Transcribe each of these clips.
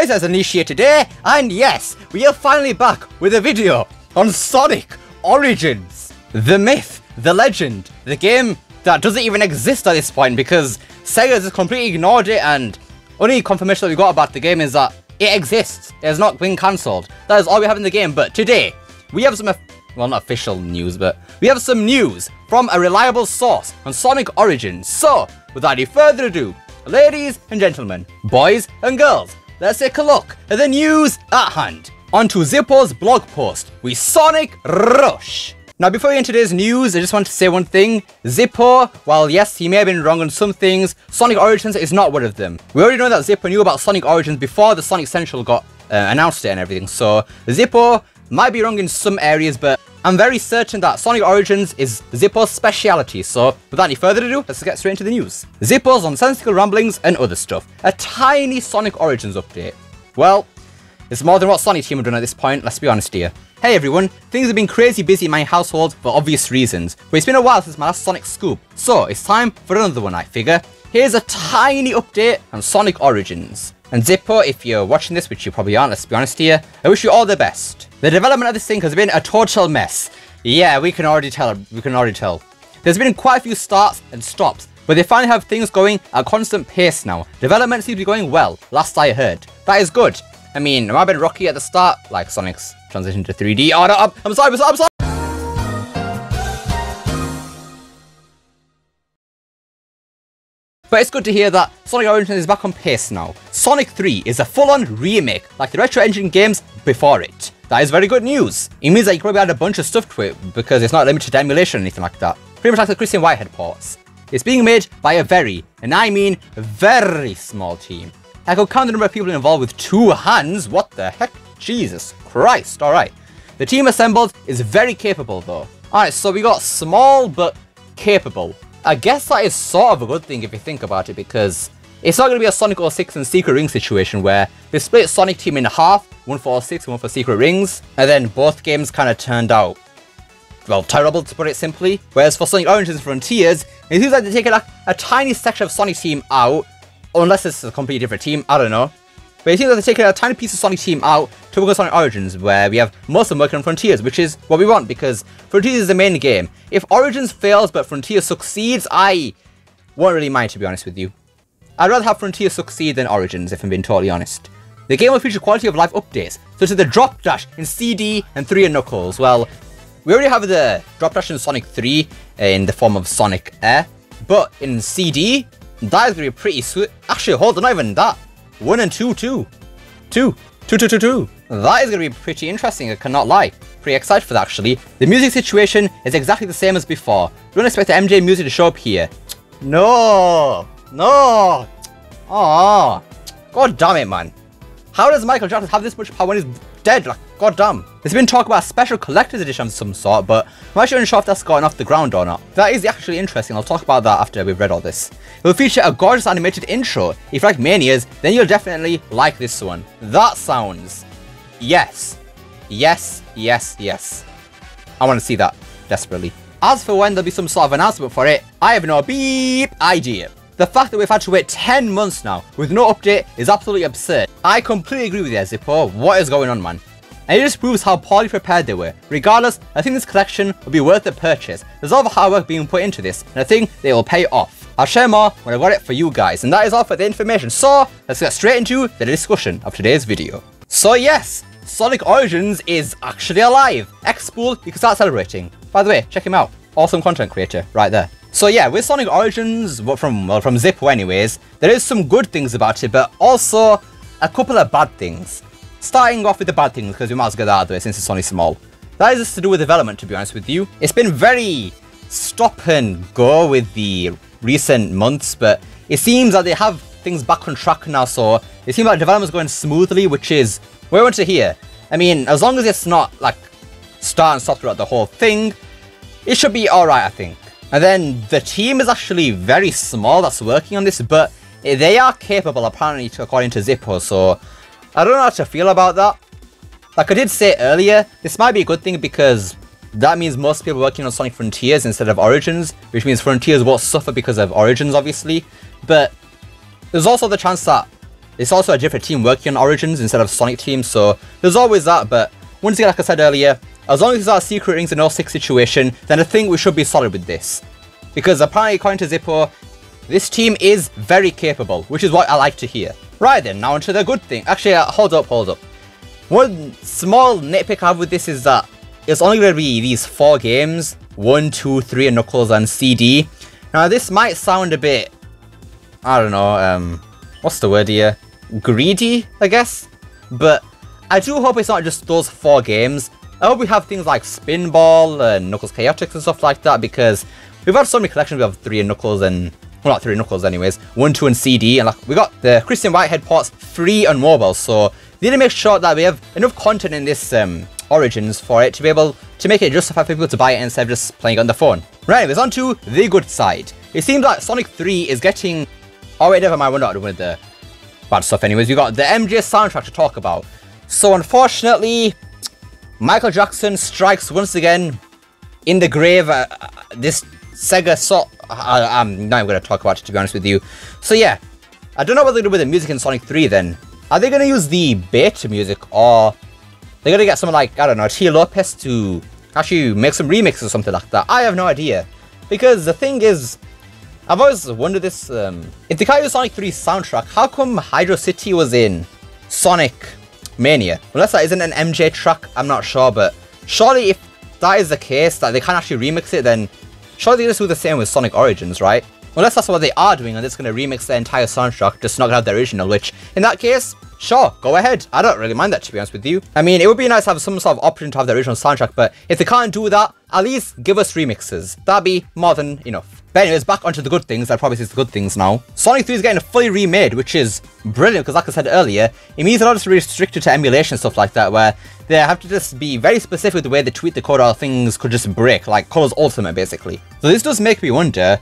Boys, as Anish today, and yes, we are finally back with a video on Sonic Origins. The myth, the legend, the game that doesn't even exist at this point because Sega has just completely ignored it, and only confirmation that we got about the game is that it exists. It has not been cancelled. That is all we have in the game, but today, we have some, well, not official news, but we have some news from a reliable source on Sonic Origins. So, without any further ado, ladies and gentlemen, boys and girls, let's take a look at the news at hand. Onto Zippo's blog post with Sonic Rush. Now, before we get into today's news, I just want to say one thing. Zippo, while yes, he may have been wrong on some things, Sonic Origins is not one of them. We already know that Zippo knew about Sonic Origins before the Sonic Central got announced it and everything, so Zippo might be wrong in some areas, but I'm very certain that Sonic Origins is Zippo's speciality. So, without any further ado, let's get straight into the news. Zippo's nonsensical ramblings and other stuff. A tiny Sonic Origins update. Well, it's more than what Sonic Team have done at this point, let's be honest here. Hey everyone, things have been crazy busy in my household for obvious reasons, but it's been a while since my last Sonic scoop, so it's time for another one, I figure. Here's a tiny update on Sonic Origins. And Zippo, if you're watching this, which you probably aren't, let's be honest here, I wish you all the best. The development of this thing has been a total mess. Yeah, we can already tell. There's been quite a few starts and stops, but they finally have things going at a constant pace now. Development seems to be going well, last I heard. That is good. I mean, it might have been rocky at the start, like Sonic's transition to 3D. Oh no, I'm sorry. But it's good to hear that Sonic Origins is back on pace now. Sonic 3 is a full-on remake, like the Retro Engine games before it. That is very good news. It means that you can probably add a bunch of stuff to it, because it's not limited to emulation or anything like that. Pretty much like the Christian Whitehead ports. It's being made by a very, and I mean very small team. I could count the number of people involved with 2 hands. What the heck? Jesus Christ. Alright. The team assembled is very capable though. Alright, so we got small but capable. I guess that is sort of a good thing if you think about it, because it's not going to be a Sonic 06 and Secret Ring situation where they split Sonic Team in half, one for 06 and one for Secret Rings, and then both games kind of turned out, well, terrible to put it simply. Whereas for Sonic Origins Frontiers, it seems like they're taking a tiny section of Sonic Team out, unless it's a completely different team, I don't know. But it seems like they're taking a tiny piece of Sonic Team out to work on Sonic Origins, where we have most of them working on Frontiers, which is what we want, because Frontiers is the main game. If Origins fails but Frontiers succeeds, I won't really mind, to be honest with you. I'd rather have Frontiers succeed than Origins, if I'm being totally honest. The game will feature quality of life updates, such as the Drop Dash in CD and 3 and Knuckles. Well, we already have the Drop Dash in Sonic 3 in the form of Sonic Air, but in CD, that is going to be pretty sweet. Actually, hold on, not even that. 1 and 2 too. 2. That is going to be pretty interesting, I cannot lie. Pretty excited for that, actually. The music situation is exactly the same as before. We don't expect the MJ music to show up here. No. Oh, god damn it, man. How does Michael Jackson have this much power when he's dead? Like, god damn. There's been talk about a special collector's edition of some sort, but I'm actually unsure if that's gotten off the ground or not. That is actually interesting. I'll talk about that after we've read all this. It will feature a gorgeous animated intro. If you like Manias, then you'll definitely like this one. That sounds... Yes. I want to see that desperately. As for when there'll be some sort of announcement for it, I have no beep idea. The fact that we've had to wait 10 months now with no update is absolutely absurd. I completely agree with you, Zippo. What is going on, man? And it just proves how poorly prepared they were. Regardless, I think this collection will be worth the purchase. There's all the hard work being put into this, and I think they will pay off. I'll share more when I've got it for you guys, and that is all for the information. So, let's get straight into the discussion of today's video. So yes, Sonic Origins is actually alive. X-Spool, you can start celebrating. By the way, check him out. Awesome content creator, right there. So yeah, with Sonic Origins, from Zippo anyways, there is some good things about it, but also a couple of bad things. Starting off with the bad things, because we might as well get that out of the way since it's only small. That is just to do with development, to be honest with you. It's been very stop and go with the recent months, but it seems that they have things back on track now, so it seems like development's going smoothly, which is what I want to hear. I mean, as long as it's not like start and stop throughout the whole thing, it should be alright, I think. And then the team is actually very small that's working on this, but they are capable, apparently, according to Zippo, so I don't know how to feel about that. Like I did say earlier, this might be a good thing because that means most people working on Sonic Frontiers instead of Origins, which means Frontiers won't suffer because of Origins, obviously. But there's also the chance that it's also a different team working on Origins instead of Sonic Team, so there's always that. But once again, like I said earlier, as long as it's not a secret rings and 06 situation, then I think we should be solid with this. Because apparently, according to Zippo, this team is very capable, which is what I like to hear. Right then, now onto the good thing. Actually, hold up. One small nitpick I have with this is that it's only going to be these 4 games, 1, 2, 3 and Knuckles and CD. Now this might sound a bit, I don't know, what's the word here? Greedy, I guess? But I do hope it's not just those 4 games. I hope we have things like Spinball and Knuckles Chaotix and stuff like that, because we've had so many collections. We have 3 and Knuckles and, well, not 3 Knuckles anyways, 1, 2 and CD, and like we got the Christian Whitehead ports free on mobile, so we need to make sure that we have enough content in this Origins for it to be able to make it justify for people to buy it instead of just playing it on the phone. Right, anyways, on to the good side. It seems like Sonic 3 is getting... Oh wait, never mind, we're not doing the bad stuff anyways. We got the MJ soundtrack to talk about. So unfortunately, Michael Jackson strikes once again in the grave. This Sega I'm not even going to talk about it, to be honest with you. So yeah, I don't know what they're going to do with the music in Sonic 3 then. Are they going to use the beta music, or they're going to get someone like, I don't know, Tia Lopez to actually make some remixes or something like that? I have no idea. Because the thing is, I've always wondered this, if they can't use Sonic 3's soundtrack, how come Hydro City was in Sonic Mania? Unless that isn't an MJ track, I'm not sure, but surely if that is the case, that they can't actually remix it, then surely they just do the same with Sonic Origins, right? Unless that's what they are doing and they're just going to remix the entire soundtrack, just not going to have the original, which, in that case, sure, go ahead. I don't really mind that, to be honest with you. I mean, it would be nice to have some sort of option to have the original soundtrack, but if they can't do that, at least give us remixes. That'd be more than enough. But anyways, back onto the good things. I promise it's the good things now. Sonic 3 is getting fully remade, which is brilliant, because like I said earlier, it means they're not just restricted to emulation and stuff like that, where they have to just be very specific with the way they tweak the code, or things could just break, like Colors Ultimate, basically. So this does make me wonder,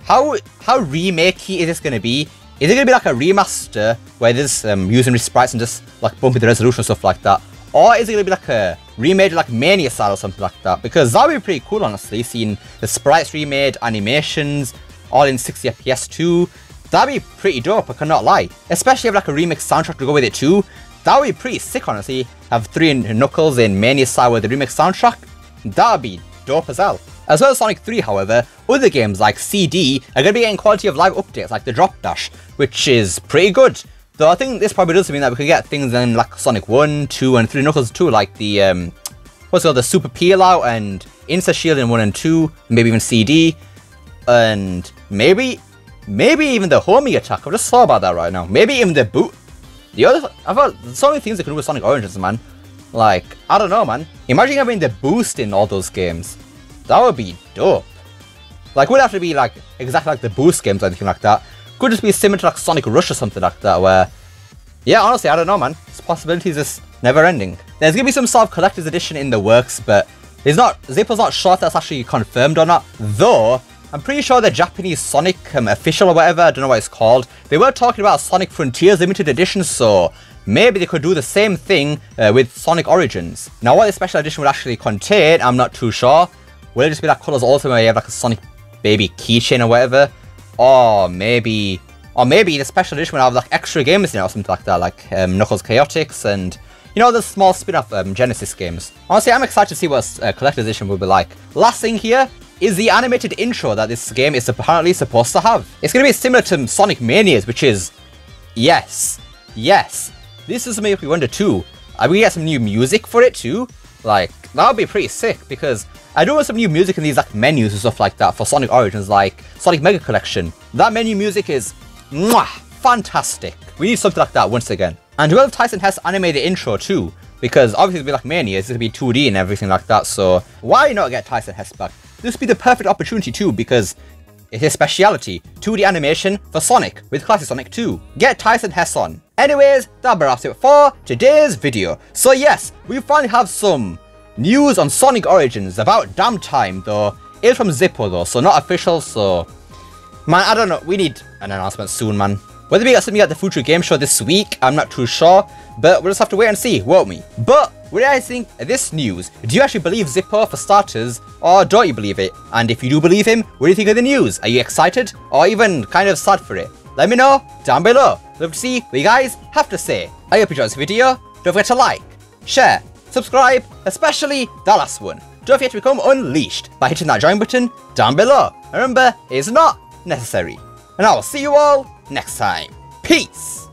how remakey is this going to be? Is it going to be like a remaster where there's using sprites and just like bumping the resolution and stuff like that? Or is it going to be like a remade like Mania style or something like that? Because that would be pretty cool, honestly, seeing the sprites remade, animations, all in 60 FPS too. That'd be pretty dope, I cannot lie. Especially if like a remix soundtrack to go with it too. That would be pretty sick, honestly. Have 3 Knuckles in Mania style with the remix soundtrack. That'd be dope as hell. As well as Sonic 3, however, other games like CD are going to be getting quality of life updates like the Drop Dash, which is pretty good. Though I think this probably does mean that we could get things in like Sonic 1, 2 and 3 Knuckles too, like the, what's it called, the Super Peel Out and Insta Shield in 1 and 2, maybe even CD, and maybe even the homing attack. I just thought about that right now. Maybe even the boot. I've heard so many things they can do with Sonic Origins, man. Like, I don't know, man. Imagine having the boost in all those games. That would be dope. Like, it would have to be like exactly like the boost games or anything like that. Could just be similar to like Sonic Rush or something like that, where, yeah, honestly, I don't know, man. This possibility is just never ending. There's gonna be some sort of collector's edition in the works, but it's not, Zippo's not sure if that's actually confirmed or not. Though, I'm pretty sure the Japanese Sonic official or whatever, I don't know what it's called, they were talking about Sonic Frontiers limited edition, so maybe they could do the same thing with Sonic Origins. Now, what this special edition would actually contain, I'm not too sure. Will it just be like Colors Ultimate where you have like a Sonic Baby keychain or whatever? Or maybe the special edition will have like extra games in it or something like that, like Knuckles Chaotix and, you know, the small spin-off Genesis games. Honestly, I'm excited to see what collector's edition will be like. Last thing here is the animated intro that this game is apparently supposed to have. It's going to be similar to Sonic Mania's, which is, yes, this is making me wonder too. Are we going to get some new music for it too? Like, that would be pretty sick, because I do want some new music in these like menus and stuff like that for Sonic Origins, like Sonic Mega Collection. That menu music is fantastic. We need something like that once again. And we'll have Tyson Hesse animate the intro too, because obviously it'll be like Mania, it's going to be 2D and everything like that, so why not get Tyson Hesse back? This would be the perfect opportunity too, because it's his speciality, 2D animation for Sonic with Classic Sonic 2. Get Tyson Hesse on. Anyways, that wraps it for today's video. So yes, we finally have some news on Sonic Origins, about damn time though. It's from Zippo though, so not official, so man, I don't know, we need an announcement soon, man. Whether we got something at the Future Game Show this week, I'm not too sure, but we'll just have to wait and see, won't we? But what do you guys think of this news? Do you actually believe Zippo for starters, or don't you believe it? And if you do believe him, what do you think of the news? Are you excited, or even kind of sad for it? let me know down below. Love to see what you guys have to say. I hope you enjoyed this video. Don't forget to like, share, subscribe, especially that last one. Don't forget to become unleashed by hitting that join button down below. And remember, it is not necessary. And I will see you all next time. Peace!